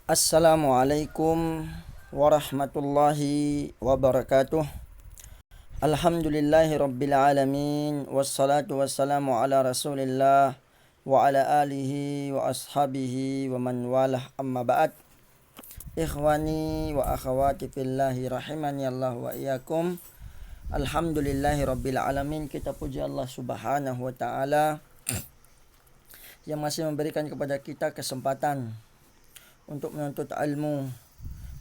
Assalamualaikum warahmatullahi wabarakatuh. Alhamdulillahi rabbil alamin. Wassalatu wassalamu ala rasulillah wa ala alihi wa ashabihi wa man walah, amma ba'd. Ikhwani wa akhawati fillahi rahimani Allah wa iyakum. Alhamdulillahi rabbil alamin. Kita puji Allah subhanahu wa ta'ala yang masih memberikan kepada kita kesempatan untuk menuntut ilmu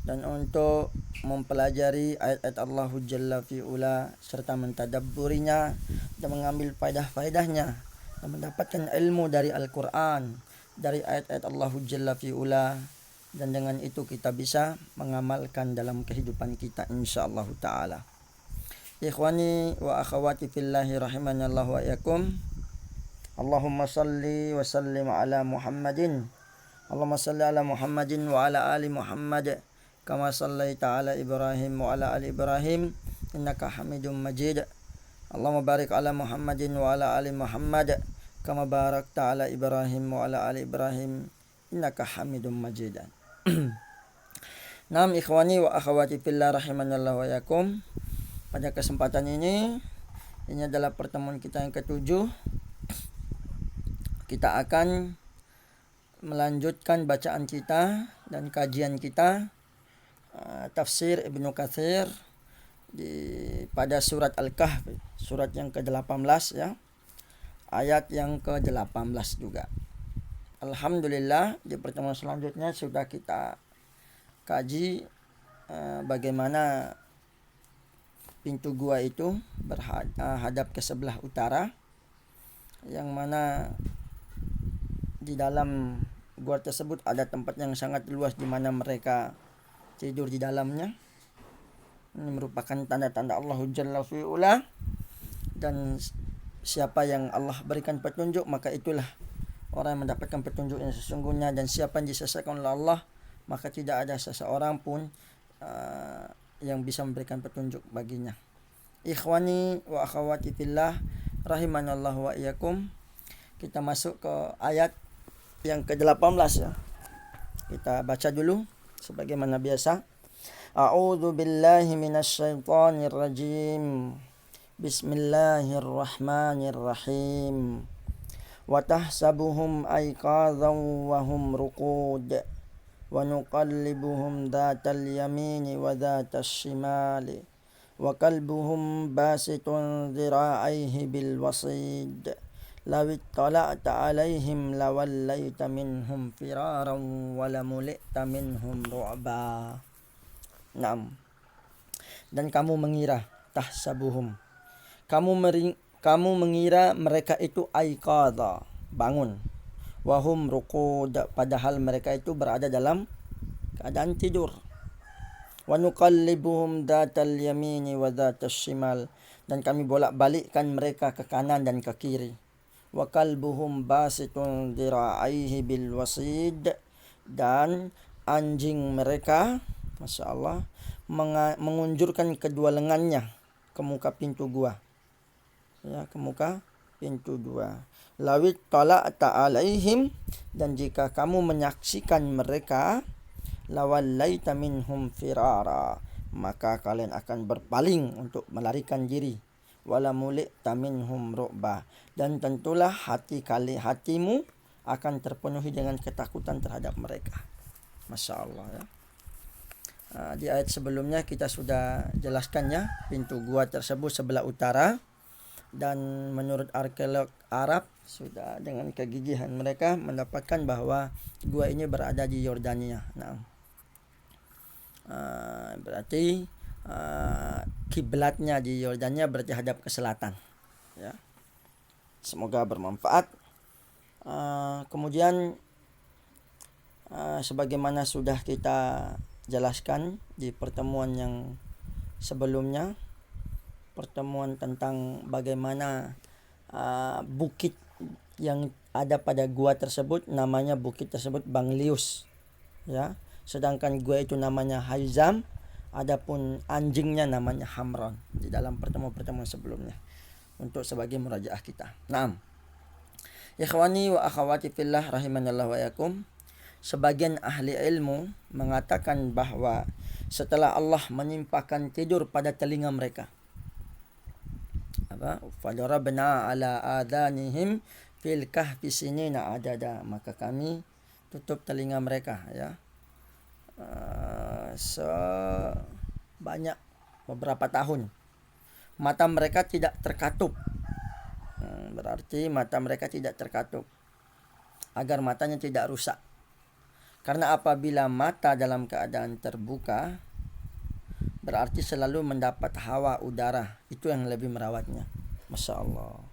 dan untuk mempelajari ayat-ayat Allah Jalla fi'ula serta mentadabburinya dan mengambil faedah-faedahnya dan mendapatkan ilmu dari Al-Quran, dari ayat-ayat Allah Jalla fi'ula, dan dengan itu kita bisa mengamalkan dalam kehidupan kita insyaallah ta'ala. Ikhwani wa akhawati fillahi rahimanallahu wa iyakum. Allahumma salli wa sallim ala Muhammadin. Allahumma salli ala Muhammadin wa ala ali Muhammad kama sallaita ala Ibrahim wa ala ali Ibrahim innaka Hamidum Majid. Allahumma barik ala Muhammadin wa ala ali Muhammad kama barakta ala Ibrahim wa ala ali Ibrahim innaka Hamidum Majid. Naam ikhwani wa akhawati fillah rahimanallahu wa yakum. Pada kesempatan ini adalah pertemuan kita yang ketujuh. Kita akan melanjutkan bacaan kita dan kajian kita tafsir Ibnu Katsir pada surat Al-Kahfi, surat yang ke-18 ya, ayat yang ke-18 juga. Alhamdulillah, di pertemuan selanjutnya sudah kita kaji bagaimana pintu gua itu berhadap ke sebelah utara, yang mana di dalam gua tersebut ada tempat yang sangat luas di mana mereka tidur di dalamnya. Ini merupakan tanda-tanda Allah Jalla fi'ula, dan siapa yang Allah berikan petunjuk maka itulah orang yang mendapatkan petunjuk yang sesungguhnya, dan siapa yang disesatkan oleh Allah maka tidak ada seseorang pun yang bisa memberikan petunjuk baginya. Ikhwani wa akhawati fillah rahimanallahu wa iyakum. Kita masuk ke ayat yang ke-18 ya. Kita baca dulu sebagaimana biasa. A'udzu billahi minasyaitonir rajim. Bismillahirrahmanirrahim. Wa tahsabuhum aiqadzan wa hum ruqud wa nuqallibuhum dzatal yamini wa dzatas shimali wa kalbuhum basitun dhira'aihi bil wasid. Lawit tala'ta alaihim lawallaita minhum firaran walamuli'ta minhum ru'ba. Naam. Dan kamu mengira, tahsabuhum, kamu mengira mereka itu aiqadha, bangun, wahum ruqud, padahal mereka itu berada dalam keadaan tidur. Wa nuqallibuhum datal yamini wa datas shimal, dan kami bolak-balikkan mereka ke kanan dan ke kiri. Wa kalbuhum basitun dhira'aihi bil wasid, dan anjing mereka, Masya Allah, mengunjurkan kedua lengannya ke muka pintu gua ya, ke muka pintu gua. Lawit tala'ta alaihim, dan jika kamu menyaksikan mereka, lawallaita minhum firara, maka kalian akan berpaling untuk melarikan diri. Wala muli'ta minhum ru'ba, dan tentulah hatimu akan terpenuhi dengan ketakutan terhadap mereka. Masya Allah ya. Di ayat sebelumnya kita sudah jelaskan ya, pintu gua tersebut sebelah utara, dan menurut arkeolog Arab sudah dengan kegigihan mereka mendapatkan bahwa gua ini berada di Yordania. Nah, berarti kiblatnya di Yordania berarti hadap ke selatan ya. Semoga bermanfaat. Kemudian sebagaimana sudah kita jelaskan di pertemuan yang sebelumnya, pertemuan tentang bagaimana bukit yang ada pada gua tersebut, namanya bukit tersebut Banglius ya, sedangkan gua itu namanya Haizam, adapun anjingnya namanya Hamron, di dalam pertemuan-pertemuan sebelumnya, untuk sebagai murajaah kita. Naam. Ikhwani wa akhawati fillah rahimanallahu wa yakum. Sebagian ahli ilmu mengatakan bahwa setelah Allah menimpakan tidur pada telinga mereka, fadarabna ala adanihim fil kahfi sinina adada, maka kami tutup telinga mereka, ya, sebanyak beberapa tahun. Mata mereka tidak terkatup. Berarti mata mereka tidak terkatup, agar matanya tidak rusak. Karena apabila mata dalam keadaan terbuka, berarti selalu mendapat hawa udara, itu yang lebih merawatnya. Masya Allah.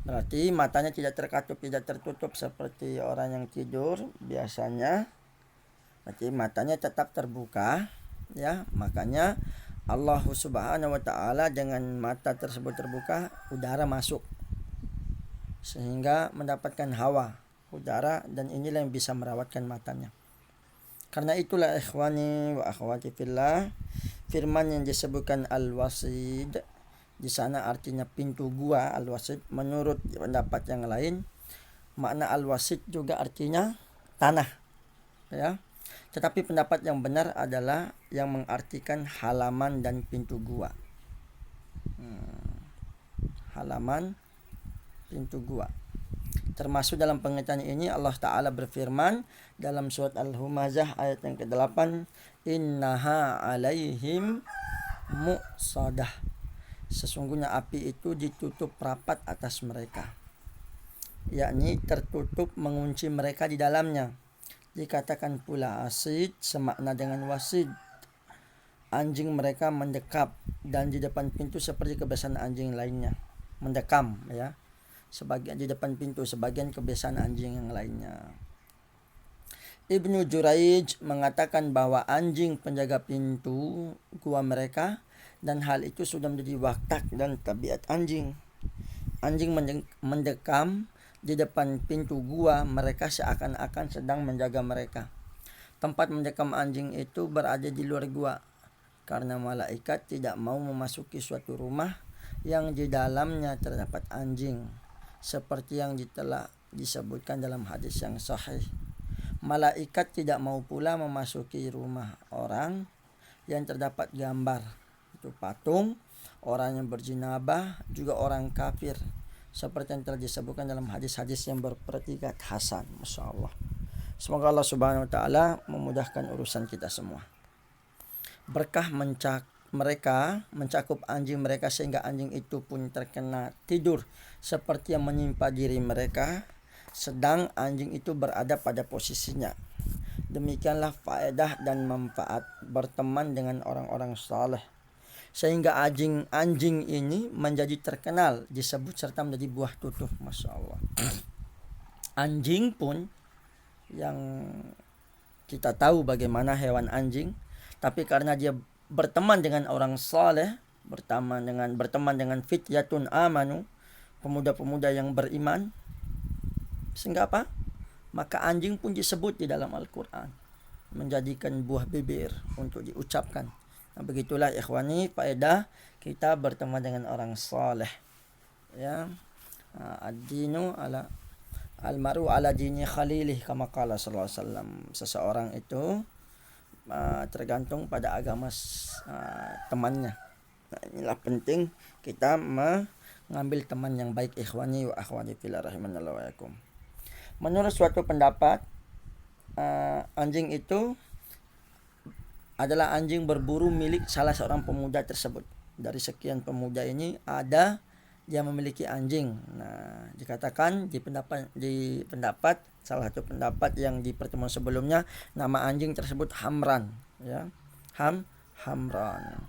Berarti matanya tidak terkatup, tidak tertutup seperti orang yang tidur biasanya. Berarti matanya tetap terbuka, ya. Makanya Allah Subhanahu wa taala dengan mata tersebut terbuka, udara masuk sehingga mendapatkan hawa udara, dan inilah yang bisa merawatkan matanya. Karena itulah ikhwani wa akhwati fillah, firman yang disebutkan al-wasid di sana artinya pintu gua. Al-wasid menurut pendapat yang lain, makna al-wasid juga artinya tanah, ya. Tetapi pendapat yang benar adalah yang mengartikan halaman dan pintu gua. Halaman, pintu gua. Termasuk dalam pengertian ini Allah Ta'ala berfirman dalam surat Al-Humazah ayat yang ke-8, innaha alaihim mu'sadah, sesungguhnya api itu ditutup rapat atas mereka, yakni tertutup mengunci mereka di dalamnya. Dikatakan pula asid semakna dengan wasid, anjing mereka mendekap, dan di depan pintu seperti kebiasaan anjing lainnya, mendekam, ya. Sebagian di depan pintu, sebagian kebiasaan anjing yang lainnya. Ibnu Juraij mengatakan bahwa anjing penjaga pintu gua mereka, dan hal itu sudah menjadi watak dan tabiat anjing. Anjing mendekam di depan pintu gua mereka seakan-akan sedang menjaga mereka. Tempat mendekam anjing itu berada di luar gua, karena malaikat tidak mau memasuki suatu rumah yang di dalamnya terdapat anjing, seperti yang telah disebutkan dalam hadis yang sahih. Malaikat tidak mau pula memasuki rumah orang yang terdapat gambar, itu patung, orang yang berjinabah, juga orang kafir, seperti yang telah disebutkan dalam hadis-hadis yang berpredikat hasan. Masya Allah. Semoga Allah Subhanahu wa taala memudahkan urusan kita semua. Berkah mereka mencakup anjing mereka, sehingga anjing itu pun terkena tidur seperti yang menimpa diri mereka, sedang anjing itu berada pada posisinya. Demikianlah faedah dan manfaat berteman dengan orang-orang saleh, sehingga anjing ini menjadi terkenal, disebut serta menjadi buah tutur. Masya Allah. Anjing pun yang kita tahu bagaimana hewan anjing, tapi karena dia berteman dengan orang saleh, berteman dengan fityatun amanu, pemuda-pemuda yang beriman, sehingga apa? Maka anjing pun disebut di dalam Al-Quran, menjadikan buah bibir untuk diucapkan. Nah, begitulah ikhwani faedah kita berteman dengan orang saleh, ya. Ad-dinu ala al-maru ala dini khalilih, kama qala sallallahu alaihi wasallam. Seseorang itu tergantung pada agama temannya. Nah, inilah penting kita mengambil teman yang baik, ikhwani wa akhwati fillah rahimanallahu wa yakum. Menurut suatu pendapat, anjing itu adalah anjing berburu milik salah seorang pemuda tersebut. Dari sekian pemuda ini ada yang memiliki anjing. Nah, dikatakan di pendapat salah satu pendapat yang di pertemuan sebelumnya, nama anjing tersebut Hamran, ya. Hamran.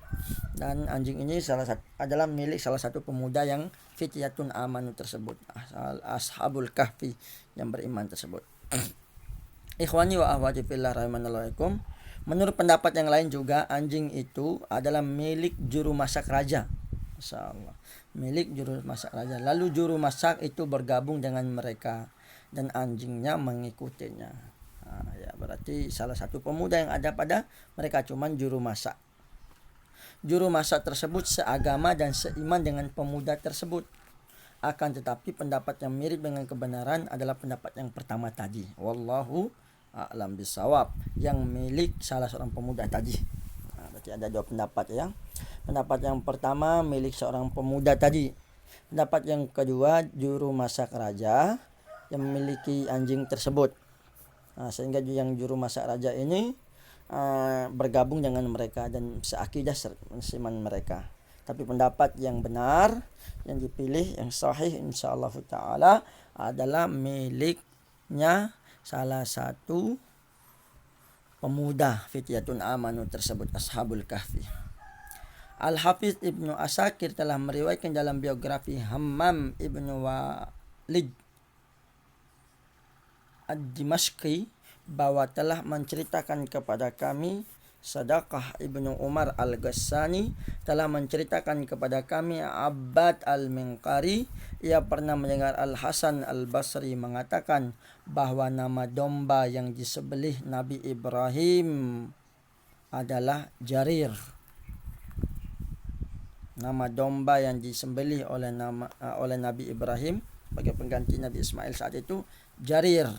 Dan anjing ini adalah milik salah satu pemuda yang fityatun amanu tersebut, ashabul kahfi, yang beriman tersebut. Ikhwani wa akhwati fillah rahimanallahu. Menurut pendapat yang lain juga, anjing itu adalah milik juru masak raja. Masyaallah. Milik juru masak raja. Lalu juru masak itu bergabung dengan mereka dan anjingnya mengikutinya. Ya, berarti salah satu pemuda yang ada pada mereka cuman juru masak. Juru masak tersebut seagama dan seiman dengan pemuda tersebut. Akan tetapi pendapat yang mirip dengan kebenaran adalah pendapat yang pertama tadi. Wallahu a'lam bisawab, yang milik salah seorang pemuda tadi. Berarti ada dua pendapat ya. Pendapat yang pertama milik seorang pemuda tadi. Pendapat yang kedua juru masak raja yang memiliki anjing tersebut. Sehingga yang juru masak raja ini bergabung dengan mereka dan seakidah seiman mereka. Tapi pendapat yang benar, yang dipilih, yang sahih insyaallah taala adalah miliknya salah satu pemuda fityatun amanu tersebut, ashabul kahfi. Al-Hafiz Ibnu Asakir telah meriwayatkan dalam biografi Hammam Ibnu Walid Ad-Dimashqi bahwa telah menceritakan kepada kami Sadaqah Ibnu Umar Al-Ghassani telah menceritakan kepada kami Abbad Al-Minqari, ia pernah mendengar Al-Hasan Al-Basri mengatakan bahwa nama domba yang disembelih Nabi Ibrahim adalah Jarir. Nama domba yang disembelih oleh Nabi Ibrahim sebagai pengganti Nabi Ismail saat itu Jarir.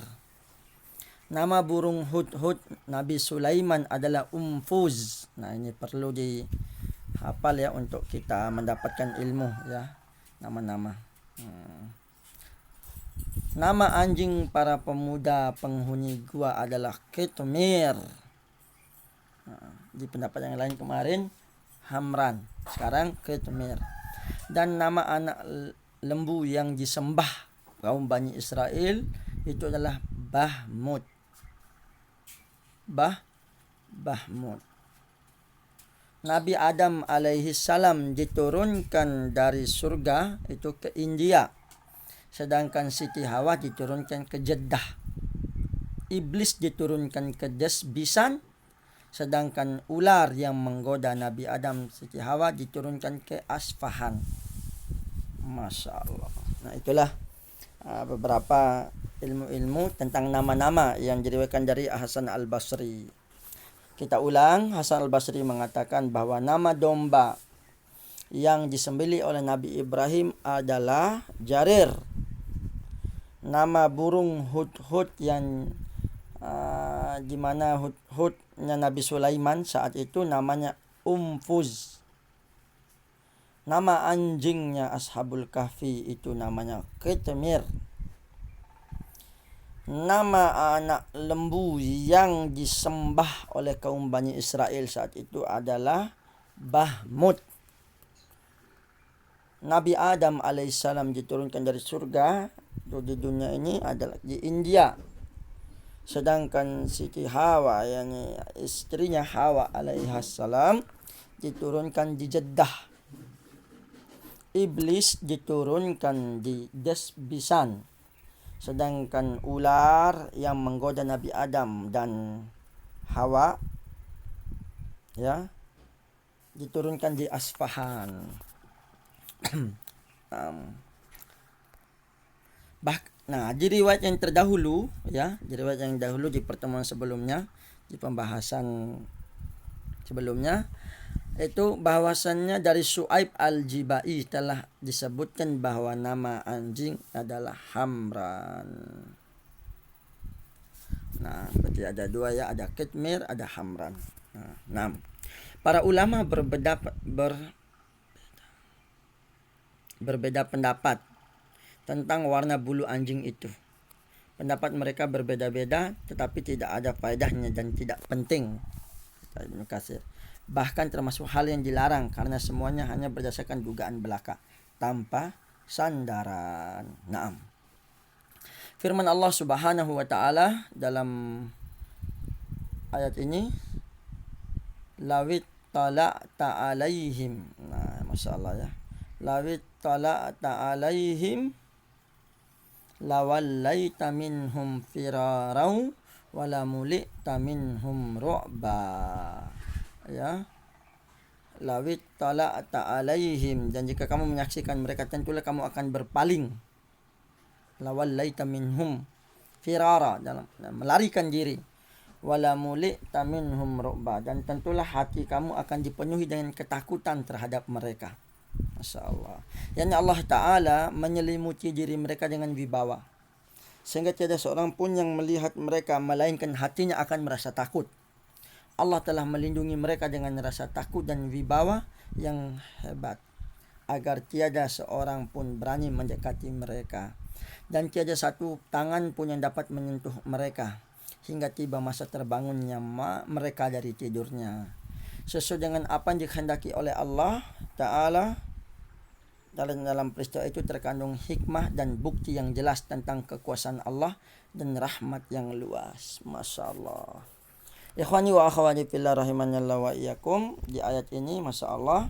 Nama burung hudhud Nabi Sulaiman adalah Umfuz. Nah, ini perlu dihafal ya untuk kita mendapatkan ilmu ya, nama-nama. Nama anjing para pemuda penghuni gua adalah Qitmir. Di pendapat yang lain kemarin Hamran, sekarang Qitmir. Dan nama anak lembu yang disembah kaum Bani Israel itu adalah Bahmud. Bahmud. Nabi Adam alaihi salam diturunkan dari surga itu ke India, sedangkan Siti Hawa diturunkan ke Jeddah. Iblis diturunkan ke Desbisan, sedangkan ular yang menggoda Nabi Adam Siti Hawa diturunkan ke Asfahan. Masya Allah. Nah, itulah beberapa ilmu-ilmu tentang nama-nama yang diriwayatkan dari Hasan Al-Basri. Kita ulang, Hasan Al-Basri mengatakan bahwa nama domba yang disembelih oleh Nabi Ibrahim adalah Jarir. Nama burung hudhud yang di mana hudhudnya Nabi Sulaiman saat itu namanya Umfuz. Nama anjingnya Ashabul Kahfi itu namanya Qitmir. Nama anak lembu yang disembah oleh kaum Bani Israel saat itu adalah Bahmud. Nabi Adam alaihissalam diturunkan dari surga di dunia ini adalah di India. Sedangkan Siti Hawa, yakni istrinya Hawa alaihissalam, diturunkan di Jeddah. Iblis diturunkan di Desbisan. Sedangkan ular yang menggoda Nabi Adam dan Hawa ya diturunkan di Asfahan. Nah, di riwayat yang terdahulu ya, di riwayat yang dahulu di pertemuan sebelumnya, di pembahasan sebelumnya itu bahwasannya dari Su'aib Al-Jibai telah disebutkan bahwa nama anjing adalah Hamran. Nah, berarti ada dua ya, ada Qitmir, ada Hamran. Nah, para ulama berbeda pendapat tentang warna bulu anjing itu. Pendapat mereka berbeda-beda, tetapi tidak ada faedahnya dan tidak penting. Ibnu Katsir. Bahkan termasuk hal yang dilarang karena semuanya hanya berdasarkan dugaan belaka tanpa sandaran. Naam. Firman Allah Subhanahu wa taala dalam ayat ini, lawit tala'ta alaihim. Nah, masyaallah ya. Lawit tala'ta alaihim lawallaita minhum firarau wala mulita minhum ru'ba. Ya, lawit tala'ta alaihim, dan jika kamu menyaksikan mereka tentulah kamu akan berpaling. Lawallaita minhum firara, dalam melarikan diri. Wala mulita minhum ru'ba, dan tentulah hati kamu akan dipenuhi dengan ketakutan terhadap mereka. Masya Allah. Yani Allah Ta'ala menyelimuti diri mereka dengan wibawa. sehingga tiada seorang pun yang melihat mereka melainkan hatinya akan merasa takut. Allah telah melindungi mereka dengan rasa takut dan wibawa yang hebat, agar tiada seorang pun berani mendekati mereka, dan tiada satu tangan pun yang dapat menyentuh mereka hingga tiba masa terbangunnya mereka dari tidurnya, sesuai dengan apa yang dikehendaki oleh Allah Ta'ala. Dalam peristiwa itu terkandung hikmah dan bukti yang jelas tentang kekuasaan Allah dan rahmat yang luas. Masya Allah. Ikhwani wa akhwani fillah rahimanallah wa iyyakum. Di ayat ini Masya Allah,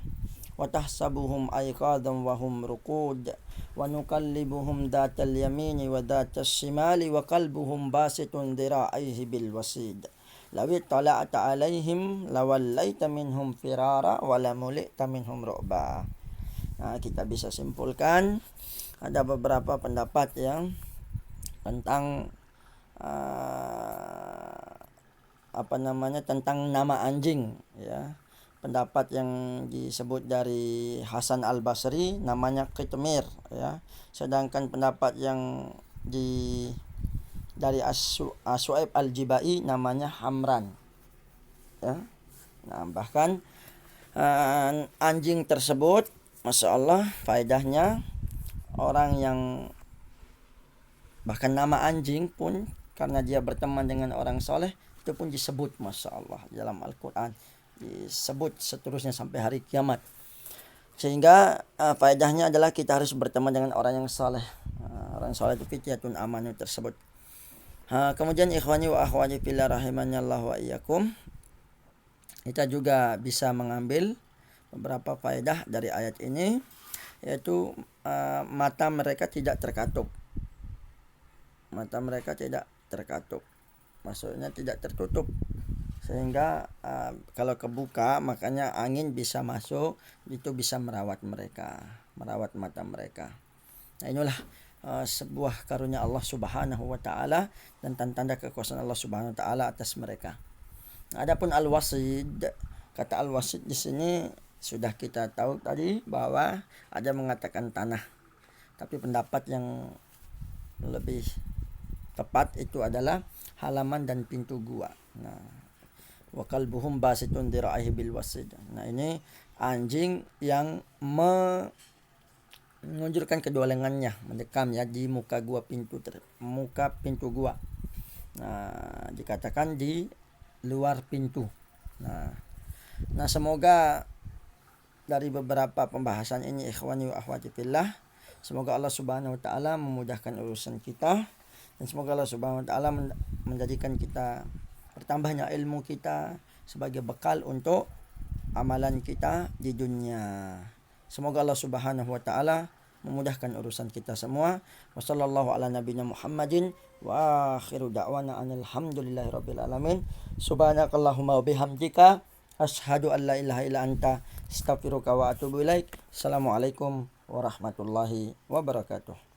wa tahsabuhum aiqadhan wa hum ruqud wa nuqallibuhum datal yamini wa datas shimali wa qalbuhum basitun dira'aihi bil wasid. Law tala'ta alaihim lawallaita minhum firara wa lamulita minhum ru'ba. Nah, kita bisa simpulkan ada beberapa pendapat yang tentang tentang nama anjing, ya. Pendapat yang disebut dari Hasan Al-Basri namanya Qitmir, ya. Sedangkan pendapat yang dari As-Su'aib Al-Jibai namanya Hamran, ya. Nah, bahkan anjing tersebut, Masya Allah, faedahnya orang yang bahkan nama anjing pun karena dia berteman dengan orang soleh itu pun disebut, Masya Allah, dalam Al-Quran disebut seterusnya sampai hari kiamat. Sehingga faedahnya adalah kita harus berteman dengan orang yang soleh. Orang soleh itu fityatun amanu tersebut. Kemudian ikhwani wa akhwani fillah rahimanallah wa iyyakum, kita juga bisa mengambil beberapa faedah dari ayat ini, yaitu mata mereka tidak terkatup. Mata mereka tidak terkatup, maksudnya tidak tertutup, sehingga kalau kebuka makanya angin bisa masuk, itu bisa merawat mata mereka. Nah, inilah sebuah karunia Allah Subhanahu wa taala dan tanda kekuasaan Allah Subhanahu wa taala atas mereka. Adapun al-wasid, kata al-wasid di sini sudah kita tahu tadi bahwa ada mengatakan tanah, tapi pendapat yang lebih tepat itu adalah halaman dan pintu gua. Nah, wa qalbuhum basitun dira'aihi bil wasid. Nah, ini anjing yang menunjukkan kedua lengannya mendekam, ya, di muka pintu gua. Nah, dikatakan di luar pintu. Nah, semoga dari beberapa pembahasan ini, ikhwani wa akhwati fillah, semoga Allah Subhanahu wa taala memudahkan urusan kita, dan semoga Allah Subhanahu wa taala menjadikan kita bertambahnya ilmu kita sebagai bekal untuk amalan kita di dunia. Semoga Allah Subhanahu wa taala memudahkan urusan kita semua. Wassallallahu ala nabiyina Muhammadin wa akhiru da'wana alhamdulillahirabbil alamin. Subhanakallahumma wa bihamdika asyhadu an la ilaha illa anta astaghfiruka wa atubu ilaik. Assalamualaikum warahmatullahi wabarakatuh.